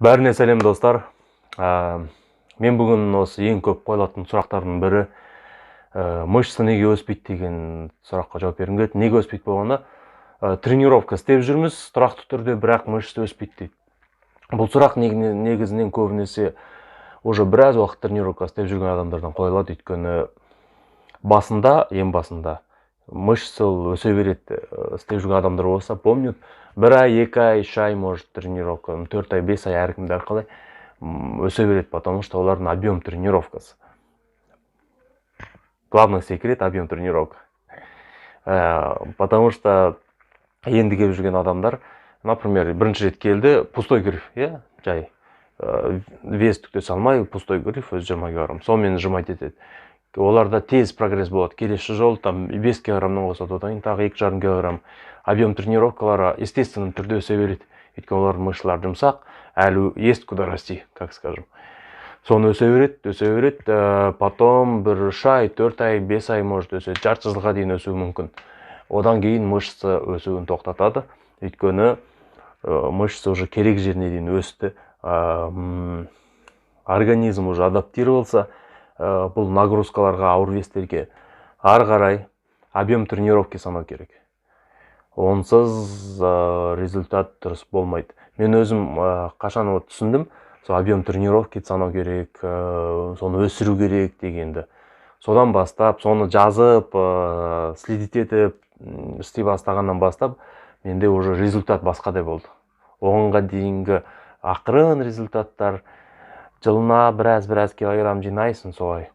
Бәріне сәлем достар. Мен бүгін осы ең көп қойылатын сұрақтардың бірі мышцы неге өспейді деген сұраққа жауап бергім келеді. Неге өспейді болғанда тренировка істеп жүрміз тұрақты түрде, бірақ мышцы өспейді дейді. Бұл сұрақ негізінен көбінесе уже біраз уақыт тренировка істеп жүрген адамдардан қойылады, өйткені ең басында мышцы өсе береді. Істеп жүрген адамдар болса, помню, 1 ай, 2 ай, 3 ай, может, тренировка, 4 ай, 5 ай әркімді қалай өсе береді, потому что олардың объем тренировкасы. Главный секрет — объем тренировка. Потому что енді келіп жүрген адамдар, например, бірінші рет келді, пустой гриф, жай. Вес түкте салмай, пустой гриф, өз 20 килограмм. Сонымен жымайды етеді. Оларда тез прогресс болады. Келесі жол 5 килограммнан қосады, одан тағы 2,5 килограмм. Объем тренировкалары естественно түрде өсе береді. Өйткені олардың мышцалары жұмсақ, әлі есть куда расти, как скажем. Соны өсе береді, потом 1 ай, 4 ай, 5 ай может өседі, жарты жылға дейін өсуі мүмкін. Одан кейін мышцы өсуін тоқтатады, өйткені мышцы уже керек жеріне дейін өсті, организм уже адаптировался бұл нагрузкаларға, ауыр вестерге. Ары қарай объем тренировки санау керек. Онсыз результат дұрыс болмайды. Мен өзім қашан түсіндім, сол объем тренировки санау керек, соны өсіру керек дегенді. Содан бастап, соны жазып, следить етіп, істей бастағаннан бастап, менде уже результат басқадай болды. Оғанға дейінгі ақырын результаттар, жылына біраз килограмм жинайсың солай.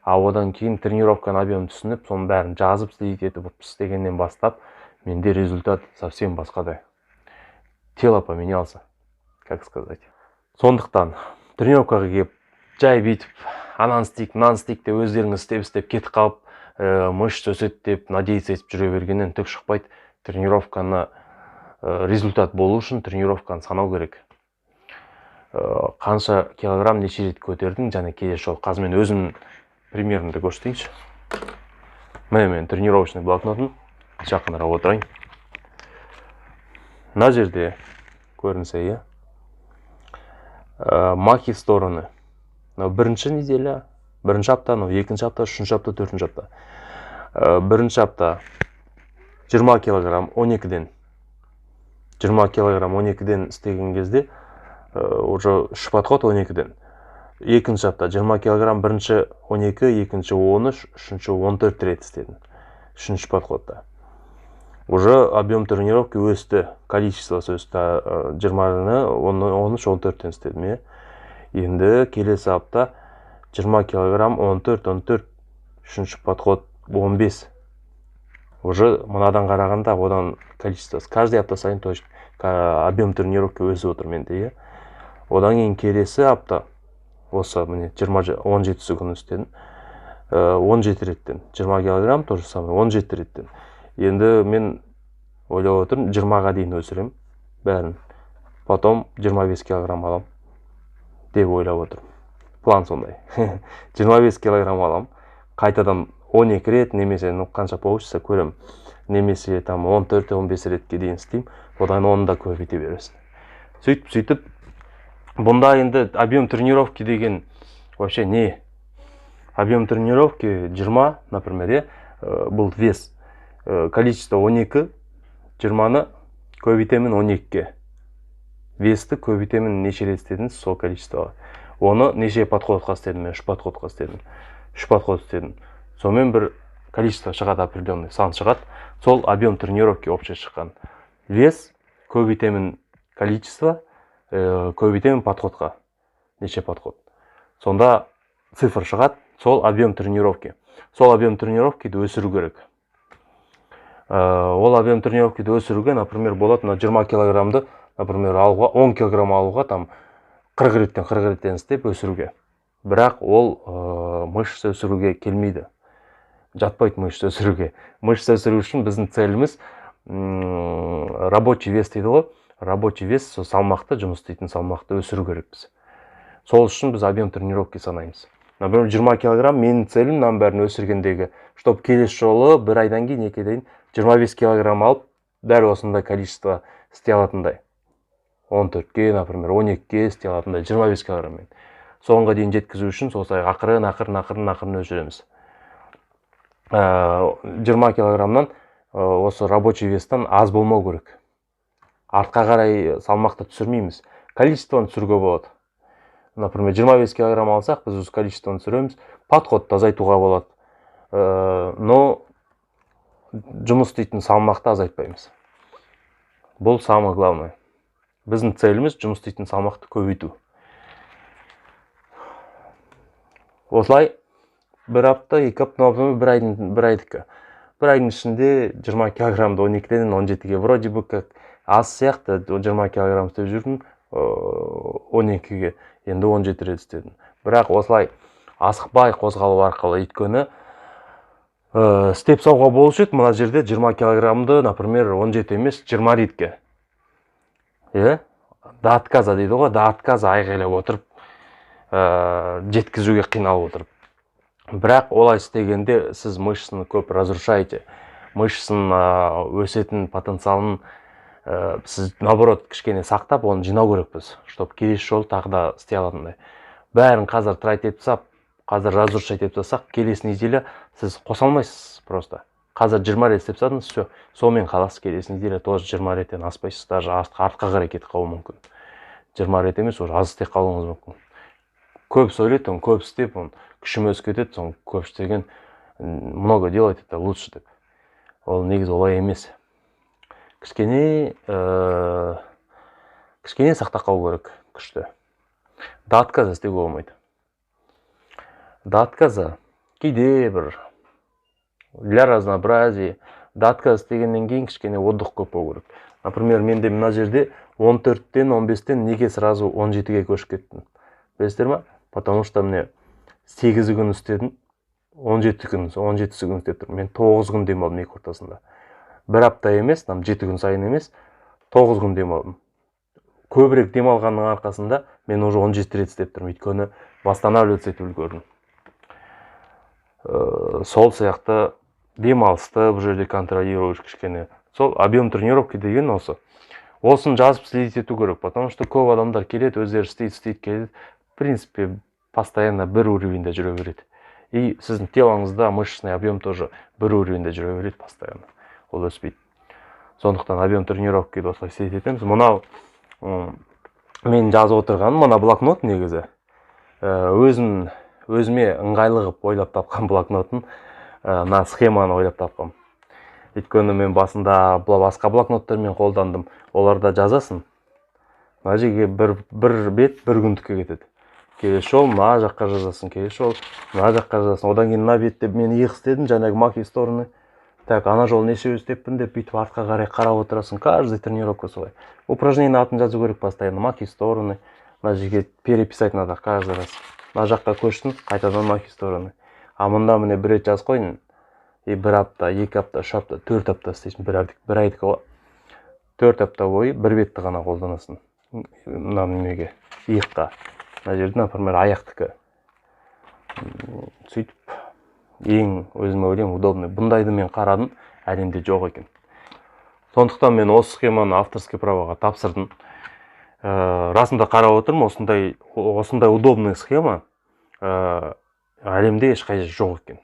Одан кейін тренировканы объем түсініп, соның бәрін жазып, следить етіп, істегеннен бастап, менде результат совсем басқадай. Тело поменялся, как сказать. Сондықтан тренировкаға келіп, жай бүйтіп, анан істейік, мынаны істейік деп өздеріңіз істеп кетіп қалып, мышц өседі деп надеяться етіп жүре бергеннен түк шықпайды. Тренировканы результат болу үшін тренировканы санау керек. Қанша килограмм неше рет көтердің, және келесі жолы. Қазір мен өзім примерімді көрсетейінші. Міне мен тренировочный блокнотым, жақынырақ отырайын. Мына жерде көрінсе, маки стороны. Бірінші неделя, бірінші апта, екінші апта, үшінші апта, төртінші апта. Бірінші апта 20 килограмм 12-ден. 20 килограмм 12-ден істеген кезде уже 3 подход 12-ден. Екінші апта 20 килограмм бірінші 12, екінші 13, үшінші 14 рет істедім. Үшінші подходта. Уже объем тренировки өсті, количествосы өсті, 20-ны 13-14-тен істедім. Енді келесі апта 20 килограмм 14, үшінші подход 15. Уже мынадан қарағанда, одан количествосы. Каждый апта сайын точно объем тренировки өсіп отыр менде. Одан кейін келесі апта, осы міне 17 күн істедім. 17 реттен. 20 килограмм, то же самое, 17 реттен. Енді мен ойлап отырмын, 20-ға дейін өсірем бәрін. Потом 25 килограмм алам деп ойлап отырмын. План сондай. 25 килограмм алам. Қайтадан 12 рет, немесе қанша получится көрем. Немесе 14-15 ретке дейін істейм. Одан оны да көбейте бересің. Сөйтіп, бұнда енді объем тренировки деген вообще не? Объем тренировки 20, например, бұл вес. Количество 12, 20-ны көбейтемін 12-ке. Весті көбейтемін неше рет істедіңіз, сол количествоға. Оны неше подходқа істедім, мен 3 подходқа істедім. 3 подход істедім. Сонымен бір количество шығады, определенный сан шығады. Сол объем тренировки общий шыққан. Вес көбейтемін количество, көбейтемін подходқа. Неше подход. Сонда цифр шығады, сол объем тренировки. Сол объем тренировкиді өсіру керек. Ол объем тренировкиді өсіруге, например, болады 20 килограммды, например, 10 килограмм алуға 40 реттен істеп өсіруге. Бірақ ол мышцы өсіруге келмейді. Жатпайды мышцы өсіруге. Мышцы өсіру үшін біздің целіміз рабочий вес дейді ғой. Рабочий вес салмақты, жұмыс істейтін салмақты өсіру керекпіз. Сол үшін біз объем тренировки санаймыз. Например, 20 килограмм менің целім мынаның бәрін өсіргендегі, чтобы келесі жолы 1 айдан кейін 2 айдан 25 килограмм алып, дәл осындай количество істей алатындай. 14-ке, например, 12-ке істей алатындай 25 килограмммен. Соңға дейін жеткізу үшін осылай ақырын өшіреміз. 20 килограммнан осы рабочий вестан аз болмау керек. Артқа қарай салмақты түсірмейміз. Количествоны түсіруге болады. Например, 25 килограмм алсақ, біз өз количествоны түсіреміз. Подходты азайтуға болады. Но жұмыс істейтін салмақты азайтпаймыз. Бұл самое главное. Біздің целіміз жұмыс істейтін салмақты көбейту. Осылай бір апта, 2 апта, бір айдікі. Бір айдың ішінде 20 килограммды 12-ден 17-ге вроде бы как аз сияқты 20 килограмм істеп жүрдім, 12-ге енді 17 рет істедім. Бірақ осылай асықпай қозғалу арқылы, өйткені істеп сауға болушы еді, мына жерде 20 килограммды, например, 17 емес 20 ретке. До отказа дейді ғой, до отказа айғайлап отырып, жеткізуге қиналып отырып. Бірақ олай істегенде сіз мышцаны көп разрушаете. Мышцының өсетін потенциалын сіз наоборот кішкене сақтап, оны жинау керекпіз, чтобы келесі жолы тағы да істей алатындай. Бәрін қазір трайт етіп тастап, қазір разрушать етіп тастасақ, келесі неделе сіз қоса алмайсыз просто. Қазір 20 рет істеп тастадыңыз, все, сонымен қаласыз, келесі неделе тоже 20 реттен аспайсыз, даже артқа қарай кетіп қалуы мүмкін. 20 рет емес, уже аз істеп қалуыңыз мүмкін. Көп сөйлейді, көп істеп, күшім өсіп кетеді, соң көп істеген, много делать, это лучше деп. Ол негізі олай емес. Кішкене сақтап қалу керек күшті. До отказа істеуге болмайды. До отказа кейде бір для разнообразия, до отказа істегеннен кейін кішкене отдых көп болу керек. Например, менде мына жерде 14-тен 15-тен неге сразу 17-ге көшіп кеттім. Білесіздер ма? Потому что мне 8 күн істедім, 17 күн істеп тұрмын. Мен 9 күн демалдым екі ортасында. Бір апта емес, 7 күн сайын емес, 9 күн демалдым. Көбірек демалғанның арқасында мен уже 17 рет істеп тұрмын. Өйткені восстанавливаться етіп үлгердім. Сол сияқты демалысты бұл жерде контролировать кішкене. Сол объем тренировки деген осы. Осын жазып следить ету керек, потому что көп адамдар келеді, өздері істейді, келеді. В принципе, постоянно бір уровеньде жүре береді. И сіздің телоңызда мышечный объем тоже бір уровеньде жүре береді постоянно. Ол өспейді. Сондықтан объем тренировки осылай істейді етеміз. Мынау мен жазып отырғаным, мына блокнот негізі. Өзіме ыңғайлығып ойлап тапқан блокнотын, мына схеманы ойлап тапқам. Өйткені мен басында басқа блокноттармен қолдандым. Оларда жазасын. Мына жерге бір бет бір күндікке кетеді. Келесі жол мына жаққа жазасын, келесі жол мына жаққа жазасын. Одан кейін мына бетте мен иық істедім, жаңағы маки стороны. Так, ана жол неше істеппін деп бүйтіп артқа қарай қарап отырасың. Каждый тренировка солай. Упражнение атын жазу керек постоянно. Маки стороны. Мына жерге переписать надо каждый раз. Мына жаққа көштің, қайтадан маки стороны. А мұнда міне бір рет жазып қойдың. И бір апта, 2 апта, 3 апта, 4 апта істейсің. Бір айдық ғой. 4 апта бойы бір бетті ғана қолданасың. Мына немеге, иыққа. Мына жерде, например, аяқтікі. Сөйтіп, ең өзіме ойлаймын удобный. Бұндайды мен қарадым, әлемде жоқ екен. Сондықтан мен осы схеманы авторский правоға тапсырдым. Расында қарап отырмын, осындай удобный схема әлемде ешқайда жоқ екен.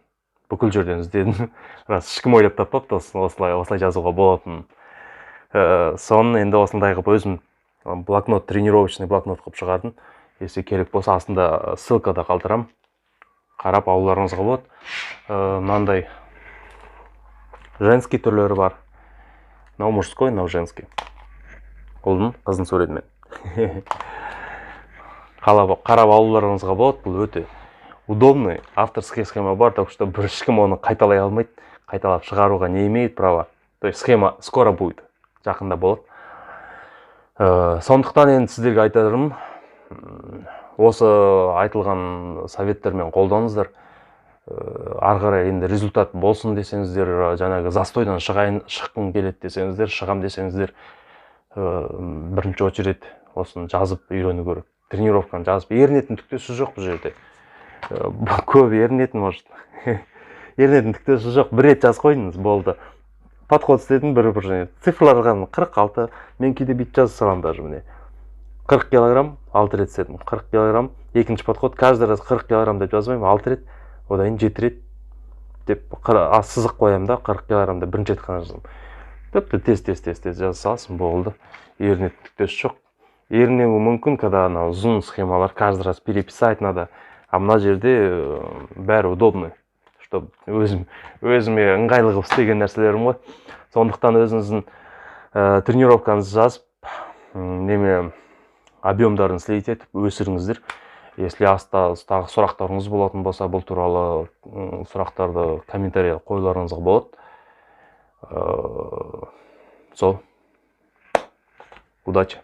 Бүкіл жерден іздедім. Рас, ешкім ойлап таппапты, осылай жазуға болатын. Соны енді осындай қылып өзім блокнот, тренировочный блокнот қылып шығардым. Если керек болса, астында ссылкада қалдырам. Қарап алуларыңызға болады. Мынандай женский түрлері бар. Мынау мужской, мынау женский. Ұлдың, қыздың суретімен. Қарап алуларыңызға болады. Бұл өте удобный авторский схема бар, так что бір ешкім оны қайталай алмайды. Қайталап шығаруға не имеет права. То есть схема скоро будет. Жақында болады. Сондықтан енді сіздерге айтарым, осы айтылған советтермен қолданыңыздар. Ары қарай енді результат болсын десеңіздер, жаңағы застойдан шыққым келеді десеңіздер, шығам десеңіздер, бірінші очередь осын жазып үйрену керек. Тренировканы жазып, ерінетін түктесі жоқ бұл жерде. Көп ерінетін, может. Ерінетін түктесі жоқ. Бір рет жазып қойдыңыз, болды. Подход істедім, бір цифрларға 46. Мен кейде бүйтіп жазып саламын даже міне. 40 килограмм 6 рет істедім. 40 килограмм, екінші подход, каждый раз 40 килограмм деп жазбаймын, 6 рет, одан 7 рет деп сызық қоямын да, 40 килограммда бірінші рет қана жазамын. Тіпті тез жаза саласың, болды. Еріне түктес жоқ. Ерінеуі мүмкін, когда ана ұзын схемалар, каждый раз переписать надо. А мына жерде бәрі удобный, чтобы өзіме ыңғайлы қылып істеген нәрселерім ғой. Сондықтан өзіңіздің тренировкаңызды жазып, неме объемдарын слить етіп өсіріңіздер. Если тағы сұрақтарыңыз болатын болса, бұл туралы сұрақтарды комментария қоюларыңызға болады. Сол. Удачи.